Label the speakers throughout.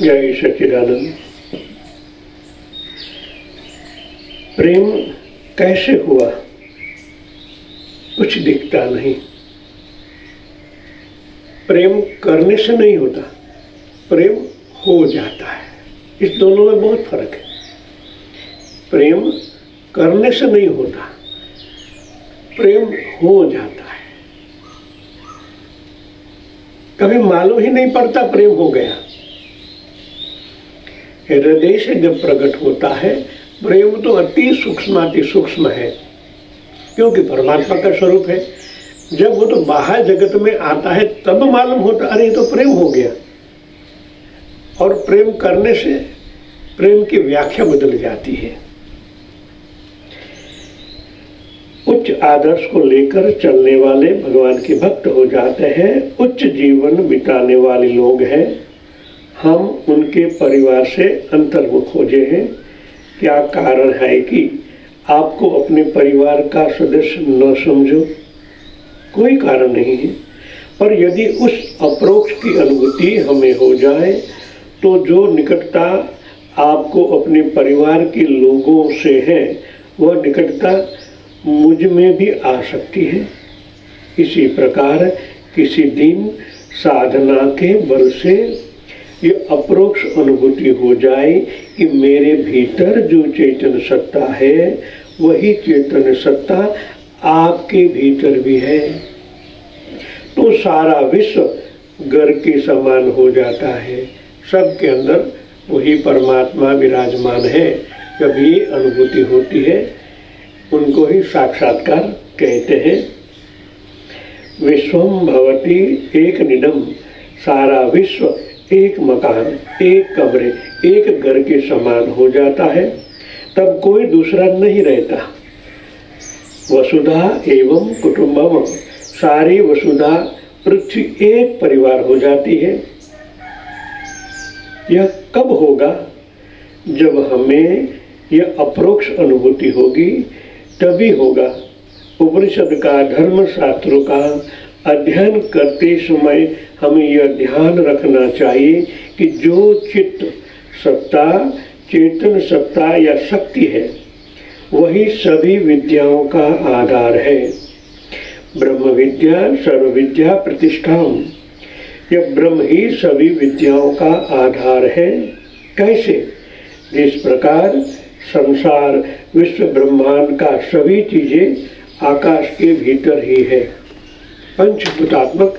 Speaker 1: जय सच्चिदानंद। प्रेम कैसे हुआ? कुछ दिखता नहीं। प्रेम करने से नहीं होता, प्रेम हो जाता है। इस दोनों में बहुत फर्क है। प्रेम करने से नहीं होता, प्रेम हो जाता है। कभी मालूम ही नहीं पड़ता प्रेम हो गया। हृदय से जब प्रकट होता है प्रेम तो अति सूक्ष्म है, क्योंकि परमात्मा का स्वरूप है। जब वो तो बाहर जगत में आता है तब मालूम होता, अरे ये तो प्रेम हो गया। और प्रेम करने से प्रेम की व्याख्या बदल जाती है। उच्च आदर्श को लेकर चलने वाले भगवान के भक्त हो जाते हैं। उच्च जीवन बिताने वाले लोग हैं। हम उनके परिवार से अंतर्मुख हो गए हैं। क्या कारण है कि आपको अपने परिवार का सदस्य न समझो? कोई कारण नहीं है। पर यदि उस अप्रोक्ष की अनुभूति हमें हो जाए तो जो निकटता आपको अपने परिवार के लोगों से है वह निकटता मुझ में भी आ सकती है। इसी प्रकार किसी दिन साधना के बल से ये अप्रोक्ष अनुभूति हो जाए कि मेरे भीतर जो चेतन सत्ता है वही चेतन सत्ता आपके भीतर भी है, तो सारा विश्व घर के समान हो जाता है। सबके अंदर वही परमात्मा विराजमान है। जब ये अनुभूति होती है उनको ही साक्षात्कार कहते हैं। विश्वम भवति एक निडम, सारा विश्व एक मकान, एक कमरे, एक घर के समान हो जाता है। तब कोई दूसरा नहीं रहता। वसुधा एवं कुटुंबम, सारी वसुधा पृथ्वी एक परिवार हो जाती है। यह कब होगा? जब हमें यह अप्रोक्ष अनुभूति होगी तभी होगा। उपनिषद का, धर्म शास्त्रों का अध्ययन करते समय हमें यह ध्यान रखना चाहिए कि जो चित्त सत्ता, चेतन सत्ता या शक्ति है वही सभी विद्याओं का आधार है। ब्रह्म विद्या सर्व विद्या प्रतिष्ठाम, यह ब्रह्म ही सभी विद्याओं का आधार है। कैसे? जिस प्रकार संसार, विश्व ब्रह्मांड का सभी चीजें आकाश के भीतर ही है। पंचभूतात्मक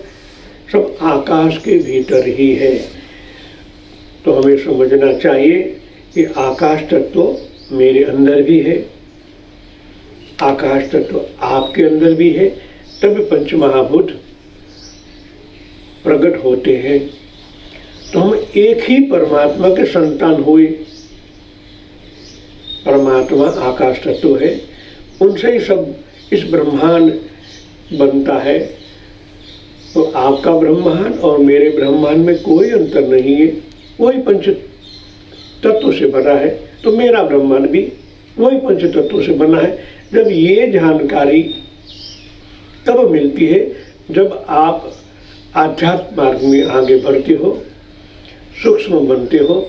Speaker 1: सब आकाश के भीतर ही है। तो हमें समझना चाहिए कि आकाश तत्व मेरे अंदर भी है, आकाश तत्व आपके अंदर भी है। तब पंचमहाभूत प्रकट होते हैं। तो हम एक ही परमात्मा के संतान हुए। परमात्मा आकाश तत्व है, उनसे ही सब इस ब्रह्मांड बनता है। तो आपका ब्रह्मांड और मेरे ब्रह्मांड में कोई अंतर नहीं है। वही पंच तत्व से बना है, तो मेरा ब्रह्मांड भी वही पंच तत्व से बना है। जब ये जानकारी तब मिलती है जब आप आध्यात्म मार्ग में आगे बढ़ते हो, सूक्ष्म बनते हो,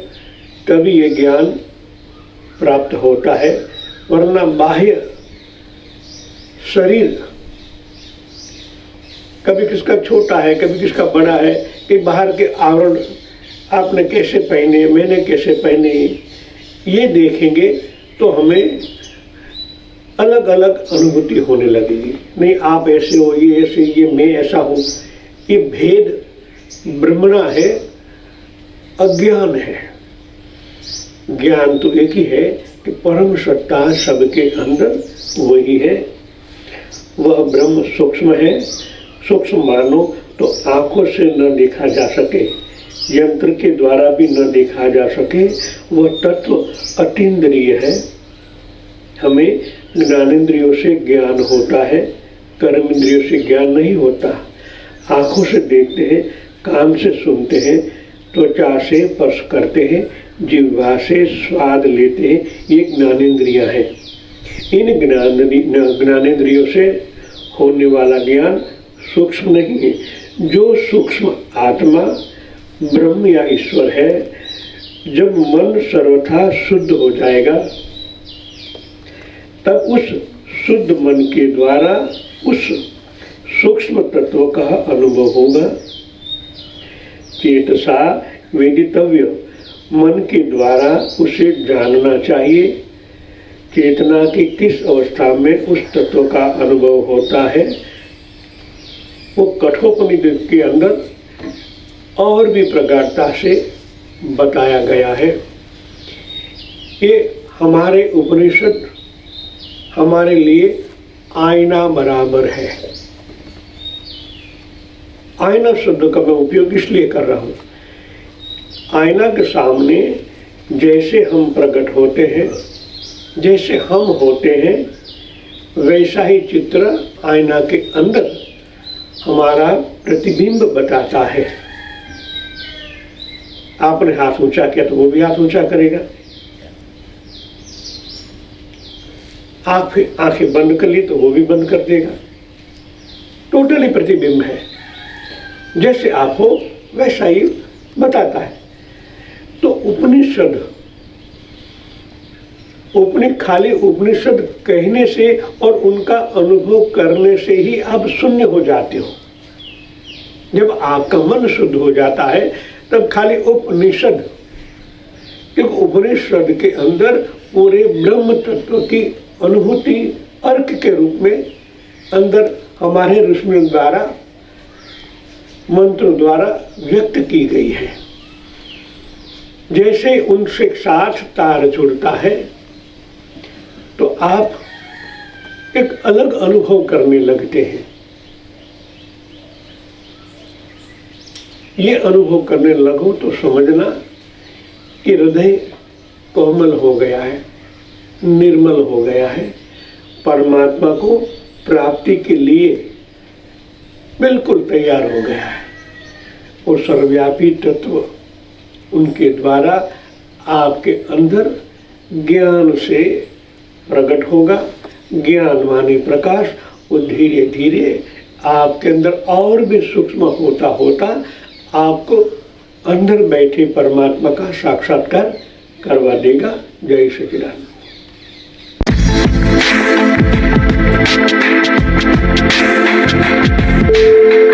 Speaker 1: तभी ये ज्ञान प्राप्त होता है। वरना बाह्य शरीर कभी किसका छोटा है, कभी किसका बड़ा है, कि बाहर के आवरण आपने कैसे पहने, मैंने कैसे पहने, ये देखेंगे तो हमें अलग अलग अनुभूति होने लगेगी। नहीं आप ऐसे हो, ये ऐसे, ये मैं ऐसा हूँ। ये भेद ब्रह्मणा है, अज्ञान है। ज्ञान तो एक ही है कि परम सत्ता सबके अंदर वही है। वह ब्रह्म सूक्ष्म है। सूक्ष्म मानो तो आंखों से न देखा जा सके, यंत्र के द्वारा भी न देखा जा सके, वह तत्व अतीन्द्रिय है। हमें ज्ञानेंद्रियों से ज्ञान होता है, कर्मेंद्रियों से ज्ञान नहीं होता। आंखों से देखते हैं, कान से सुनते हैं, त्वचा से स्पर्श करते हैं, जिह्वा से स्वाद लेते हैं, ये ज्ञानेंद्रियां हैं। इन ज्ञानेंद्रियों से होने वाला ज्ञान सूक्ष्म नहीं है। जो सूक्ष्म आत्मा ब्रह्म या ईश्वर है जब मन सर्वथा शुद्ध हो जाएगा तब उस शुद्ध मन के द्वारा उस सूक्ष्म तत्व का अनुभव होगा। चेतसा वेदितव्य, मन के द्वारा उसे जानना चाहिए। चेतना की किस अवस्था में उस तत्व का अनुभव होता है वो कठोपनिषद के अंदर और भी प्रगाढ़ता से बताया गया है। ये हमारे उपनिषद हमारे लिए आईना बराबर है। आईना शब्द का मैं उपयोग इसलिए कर रहा हूँ, आईना के सामने जैसे हम प्रकट होते हैं, जैसे हम होते हैं, वैसा ही चित्र आईना के अंदर हमारा प्रतिबिंब बताता है। आपने हाथ ऊंचा किया तो वो भी हाथ ऊंचा करेगा। आंखें बंद कर ली तो वो भी बंद कर देगा। टोटली प्रतिबिंब है, जैसे आप हो वैसा ही बताता है। तो उपनिषद खाली उपनिषद कहने से और उनका अनुभव करने से ही आप शून्य हो जाते हो। जब आपका मन शुद्ध हो जाता है तब खाली उपनिषद, क्योंकि उपनिषद के अंदर पूरे ब्रह्म तत्व की अनुभूति अर्क के रूप में अंदर हमारे ऋषियों द्वारा मंत्र द्वारा व्यक्त की गई है। जैसे उनसे साथ तार जुड़ता है तो आप एक अलग अनुभव करने लगते हैं। ये अनुभव करने लगो तो समझना कि हृदय कोमल हो गया है, निर्मल हो गया है, परमात्मा को प्राप्ति के लिए बिल्कुल तैयार हो गया है। वो सर्वव्यापी तत्व उनके द्वारा आपके अंदर ज्ञान से प्रकट होगा। ज्ञान माने प्रकाश, वो धीरे धीरे आपके अंदर और भी सूक्ष्म होता होता आपको अंदर बैठे परमात्मा का साक्षात्कार करवा देगा। जय सच्चिदानंद।
Speaker 2: Thank you.